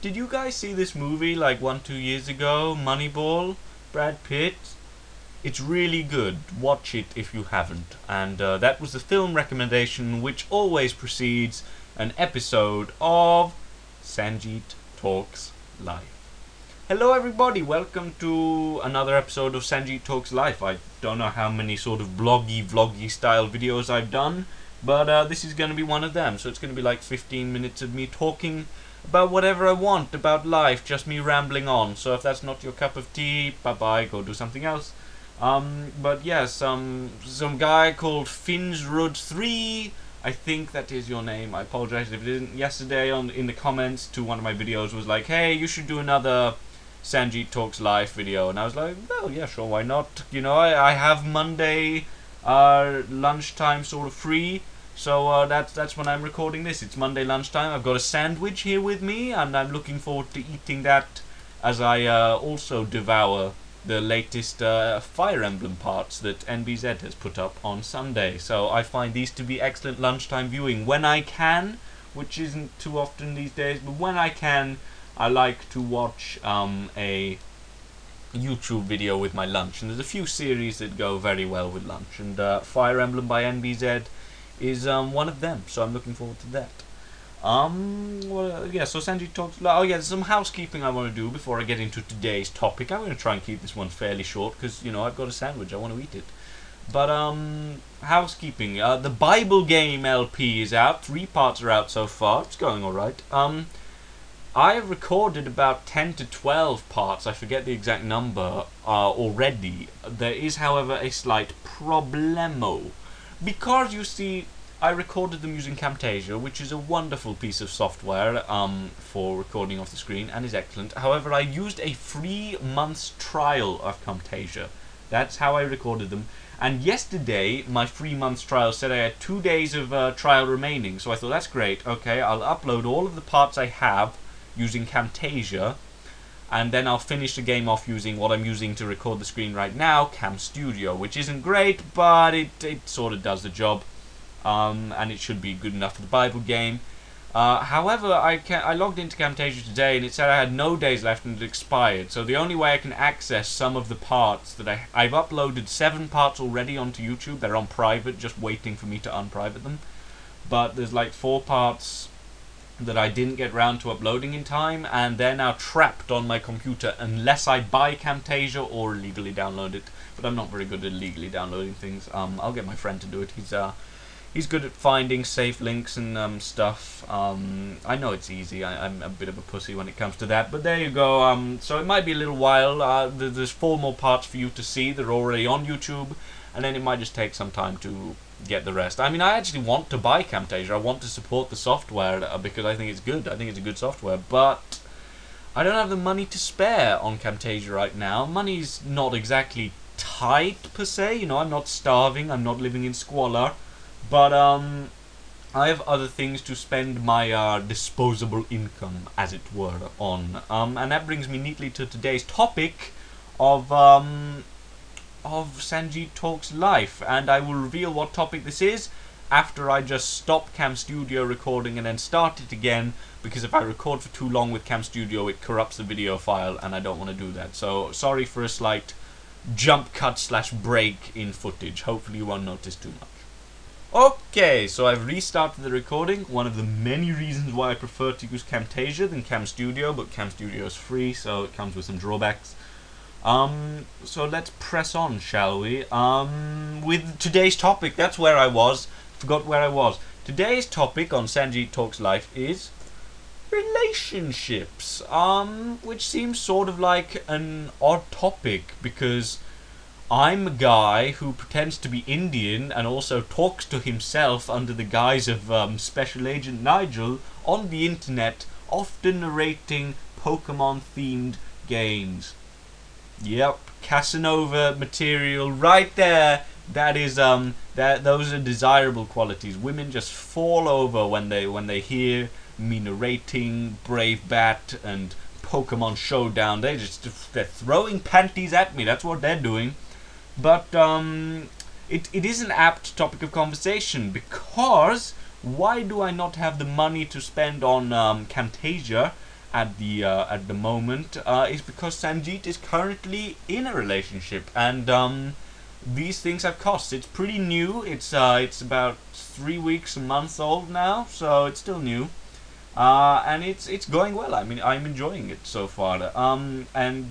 did you guys see this movie like 1-2 years ago, Moneyball, Brad Pitt? It's really good. Watch it if you haven't. And that was the film recommendation, which always precedes an episode of Sanjeet Talks Life. Hello everybody, welcome to another episode of Sanjeet Talks Life. I don't know how many sort of vloggy style videos I've done, but this is going to be one of them. So it's going to be like 15 minutes of me talking about whatever I want about life, just me rambling on. So if that's not your cup of tea, bye-bye, go do something else. But yeah, some guy called Finsrud3, I think that is your name, I apologize if it isn't, yesterday in the comments to one of my videos was like, hey, you should do another Sanjeet Talks Live video, and I was like, well, yeah, sure, why not? You know, I have Monday lunchtime sort of free, so that's when I'm recording this. It's Monday lunchtime. I've got a sandwich here with me, and I'm looking forward to eating that as I also devour the latest Fire Emblem parts that NBZ has put up on Sunday. So I find these to be excellent lunchtime viewing when I can, which isn't too often these days, but when I can, I like to watch a YouTube video with my lunch, and there's a few series that go very well with lunch, and Fire Emblem by NBZ is one of them, so I'm looking forward to that. Well, yeah, so Sanjeet Talks. Oh yeah, there's some housekeeping I want to do before I get into today's topic. I'm going to try and keep this one fairly short because, you know, I've got a sandwich, I want to eat it. But housekeeping. The Bible Game LP is out. 3 parts are out so far. It's going all right. I have recorded about 10 to 12 parts. I forget the exact number already. There is, however, a slight problemo because, you see, I recorded them using Camtasia, which is a wonderful piece of software for recording off the screen and is excellent. However, I used a free month's trial of Camtasia. That's how I recorded them. And yesterday, my free month's trial said I had 2 days of trial remaining. So I thought, that's great. Okay, I'll upload all of the parts I have using Camtasia, and then I'll finish the game off using what I'm using to record the screen right now, Cam Studio, which isn't great, but it sort of does the job. And it should be good enough for the Bible game. However, I logged into Camtasia today and it said I had no days left and it expired. So the only way I can access some of the parts that I've uploaded 7 parts already onto YouTube. They're on private, just waiting for me to unprivate them. But there's like 4 parts that I didn't get round to uploading in time, and they're now trapped on my computer unless I buy Camtasia or illegally download it. But I'm not very good at illegally downloading things. I'll get my friend to do it. He's good at finding safe links and stuff. I know it's easy. I'm a bit of a pussy when it comes to that. But there you go. So it might be a little while. There's 4 more parts for you to see. They're already on YouTube. And then it might just take some time to get the rest. I mean, I actually want to buy Camtasia. I want to support the software because I think it's good. I think it's a good software. But I don't have the money to spare on Camtasia right now. Money's not exactly tight, per se. You know, I'm not starving. I'm not living in squalor. But I have other things to spend my disposable income, as it were, on. And that brings me neatly to today's topic of Sanjeet Talks Life. And I will reveal what topic this is after I just stop Cam Studio recording and then start it again. Because if I record for too long with Cam Studio, it corrupts the video file, and I don't want to do that. So sorry for a slight jump cut / break in footage. Hopefully you won't notice too much. Okay, so I've restarted the recording. One of the many reasons why I prefer to use Camtasia than Cam Studio, but Cam Studio is free, so it comes with some drawbacks. So let's press on, shall we? With today's topic, that's where I was. Forgot where I was. Today's topic on Sanjeet Talks Life is relationships, which seems sort of like an odd topic because I'm a guy who pretends to be Indian and also talks to himself under the guise of Special Agent Nigel on the internet, often narrating Pokemon-themed games. Yep, Casanova material right there. That is those are desirable qualities. Women just fall over when they hear me narrating Brave Bat and Pokemon Showdown. They're throwing panties at me. That's what they're doing. But it is an apt topic of conversation because why do I not have the money to spend on Camtasia at the moment is because Sanjeet is currently in a relationship, and these things have costs. It's pretty new. It's about 3 weeks, a month old now, so it's still new. And it's going well. I mean, I'm enjoying it so far.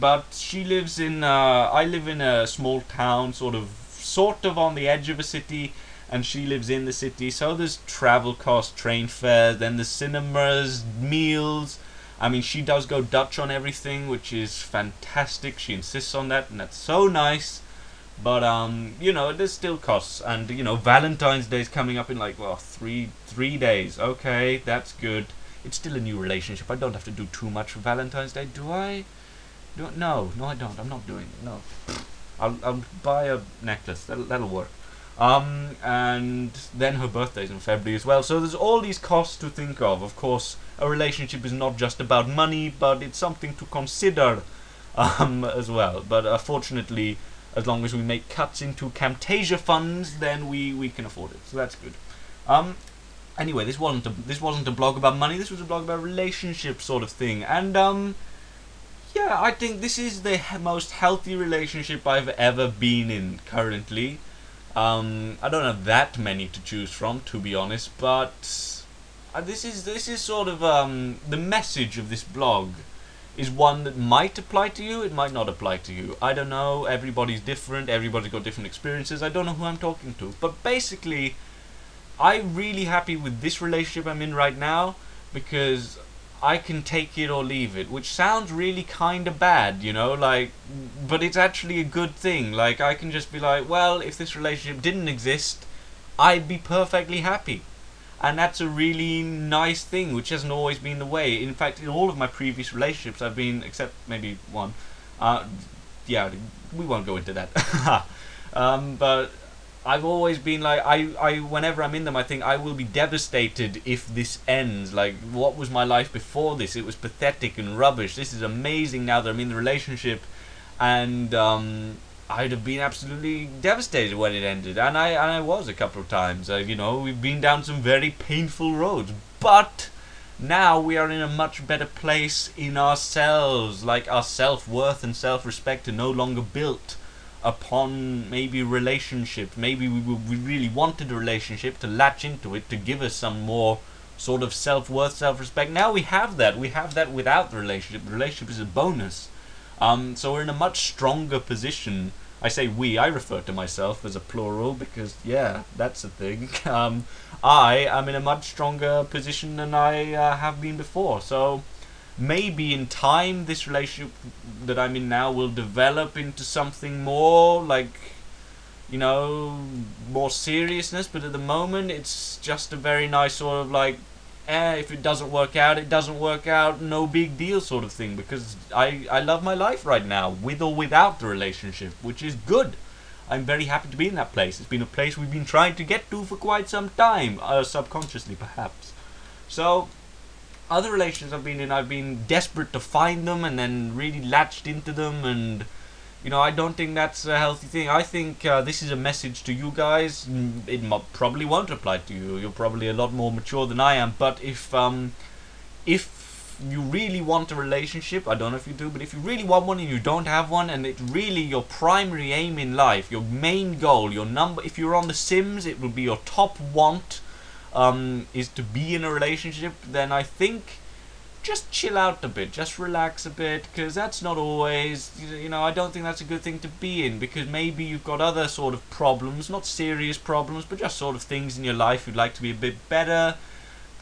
But she lives in. I live in a small town, sort of on the edge of a city, and she lives in the city. So there's travel costs, train fares, then the cinemas, meals. I mean, she does go Dutch on everything, which is fantastic. She insists on that, and that's so nice. But there's still costs, and Valentine's Day is coming up in like three days. Okay, that's good. It's still a new relationship. I don't have to do too much for Valentine's Day, do I? No, I don't. I'm not doing it. No, I'll buy a necklace. That'll work. And then her birthday's in February as well. So there's all these costs to think of. Of course, a relationship is not just about money, but it's something to consider, as well. But fortunately, as long as we make cuts into Camtasia funds, then we can afford it. So that's good. Anyway, this wasn't a blog about money. This was a blog about relationship sort of thing. And yeah, I think this is the most healthy relationship I've ever been in currently. I don't have that many to choose from, to be honest, but this is sort of the message of this blog is one that might apply to you, it might not apply to you. I don't know, everybody's different, everybody's got different experiences, I don't know who I'm talking to. But basically, I'm really happy with this relationship I'm in right now, because I can take it or leave it, which sounds really kind of bad, but it's actually a good thing. Like, I can just be like, well, if this relationship didn't exist, I'd be perfectly happy. And that's a really nice thing, which hasn't always been the way. In fact, in all of my previous relationships, I've been, except maybe one, yeah, we won't go into that. But I've always been like, I whenever I'm in them, I think I will be devastated if this ends. Like, what was my life before this? It was pathetic and rubbish. This is amazing now that I'm in the relationship, and I'd have been absolutely devastated when it ended, and I was a couple of times. We've been down some very painful roads, but now we are in a much better place in ourselves. Like, our self-worth and self-respect are no longer built upon maybe relationship. Maybe we really wanted a relationship to latch into it to give us some more sort of self-worth, self-respect. Now we have that. We have that without the relationship. The relationship is a bonus. So we're in a much stronger position. I say we, I refer to myself as a plural because, yeah, that's a thing. I am in a much stronger position than I have been before. So maybe in time this relationship that I'm in now will develop into something more more seriousness, but at the moment it's just a very nice sort of if it doesn't work out, it doesn't work out, no big deal sort of thing, because I love my life right now, with or without the relationship, which is good. I'm very happy to be in that place. It's been a place we've been trying to get to for quite some time, subconsciously perhaps. So, other relations I've been in, I've been desperate to find them and then really latched into them, and I don't think that's a healthy thing. I think this is a message to you guys. It probably won't apply to you. You're probably a lot more mature than I am. But if you really want a relationship, I don't know if you do, but if you really want one and you don't have one, and it's really your primary aim in life, your main goal, if you're on The Sims, it will be your top want, is to be in a relationship, then I think just chill out a bit, just relax a bit, because that's not always, I don't think that's a good thing to be in, because maybe you've got other sort of problems, not serious problems, but just sort of things in your life you'd like to be a bit better,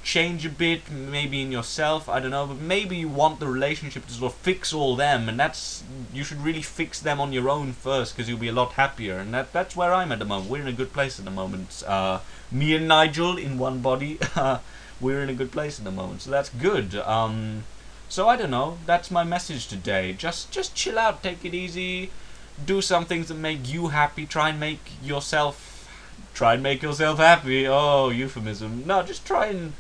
change a bit, maybe in yourself, I don't know, but maybe you want the relationship to sort of fix all them, and you should really fix them on your own first, because you'll be a lot happier, and that's where I'm at the moment. We're in a good place at the moment. Me and Nigel in one body, we're in a good place at the moment, so that's good. So I don't know, that's my message today. Just chill out, take it easy, do some things that make you happy, try and make yourself happy. Oh, euphemism. No, just try and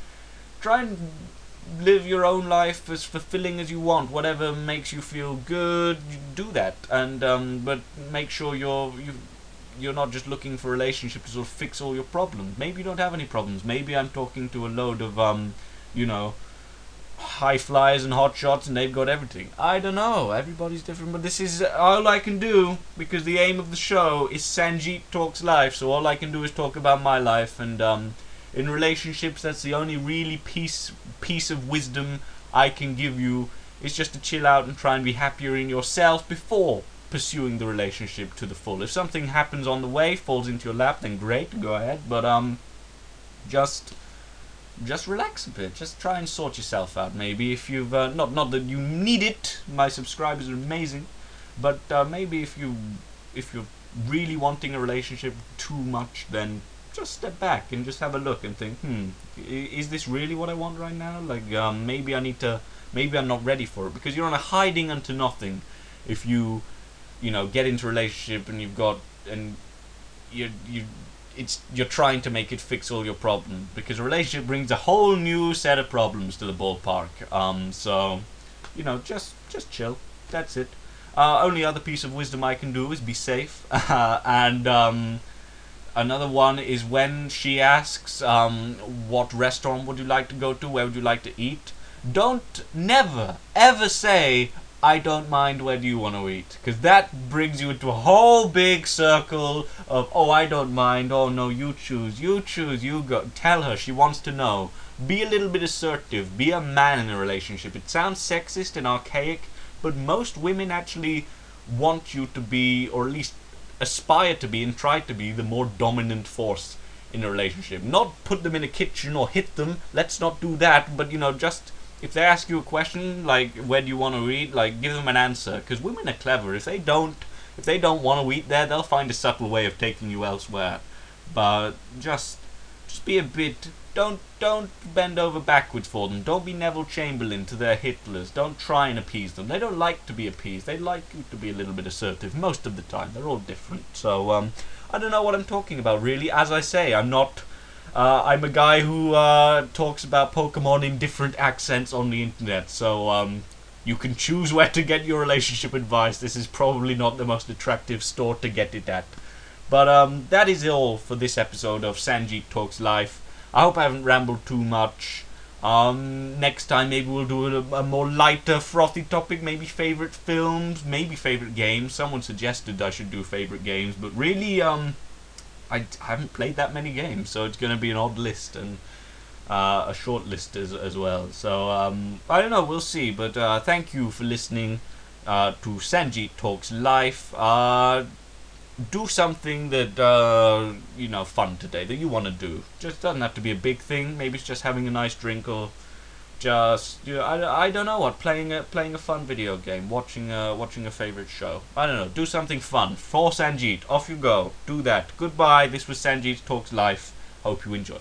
live your own life as fulfilling as you want. Whatever makes you feel good, you do that. And but make sure you're not just looking for a relationship to sort of fix all your problems. Maybe you don't have any problems. Maybe I'm talking to a load of high flyers and hot shots and they've got everything. I don't know. Everybody's different, but this is all I can do because the aim of the show is Sanjeet Talks Life. So all I can do is talk about my life, and in relationships, that's the only really piece of wisdom I can give you. Is just to chill out and try and be happier in yourself before pursuing the relationship to the full. If something happens on the way, falls into your lap, then great, go ahead. But just relax a bit. Just try and sort yourself out. Maybe if you've not that you need it. My subscribers are amazing, but maybe if you're really wanting a relationship too much, then just step back and just have a look and think, is this really what I want right now? Like maybe I need to. Maybe I'm not ready for it, because you're on a hiding unto nothing. If you get into a relationship and you're trying to make it fix all your problems, because a relationship brings a whole new set of problems to the ballpark. So just chill. That's it. Only other piece of wisdom I can do is be safe. And another one is when she asks, what restaurant would you like to go to? Where would you like to eat? Don't never ever say, I don't mind, where do you want to eat? Because that brings you into a whole big circle of, oh, I don't mind, oh no, you choose, you go. Tell her, she wants to know. Be a little bit assertive, be a man in a relationship. It sounds sexist and archaic, but most women actually want you to be, or at least aspire to be and try to be, the more dominant force in a relationship. Not put them in a kitchen or hit them, let's not do that, but just... if they ask you a question like where do you want to eat, like give them an answer, because women are clever. If they don't want to eat there, they'll find a subtle way of taking you elsewhere. But just be a bit. Don't bend over backwards for them. Don't be Neville Chamberlain to their Hitlers. Don't try and appease them. They don't like to be appeased. They like you to be a little bit assertive most of the time. They're all different. So I don't know what I'm talking about really. As I say, I'm not. I'm a guy who talks about Pokemon in different accents on the internet, so you can choose where to get your relationship advice. This is probably not the most attractive store to get it at. But that is all for this episode of Sanjeet Talks Life. I hope I haven't rambled too much. Next time maybe we'll do a more lighter, frothy topic, maybe favourite films, maybe favourite games. Someone suggested I should do favourite games, but really... I haven't played that many games, so it's going to be an odd list and a short list as well. So I don't know, we'll see. But thank you for listening to Sanjeet Talks Life. Do something that fun today that you want to do. Just doesn't have to be a big thing. Maybe it's just having a nice drink, or just I don't know what, playing a fun video game, watching a favorite show. I don't know. Do something fun for Sanjeet. Off you go. Do that. Goodbye. This was Sanjeet Talks Life. Hope you enjoyed.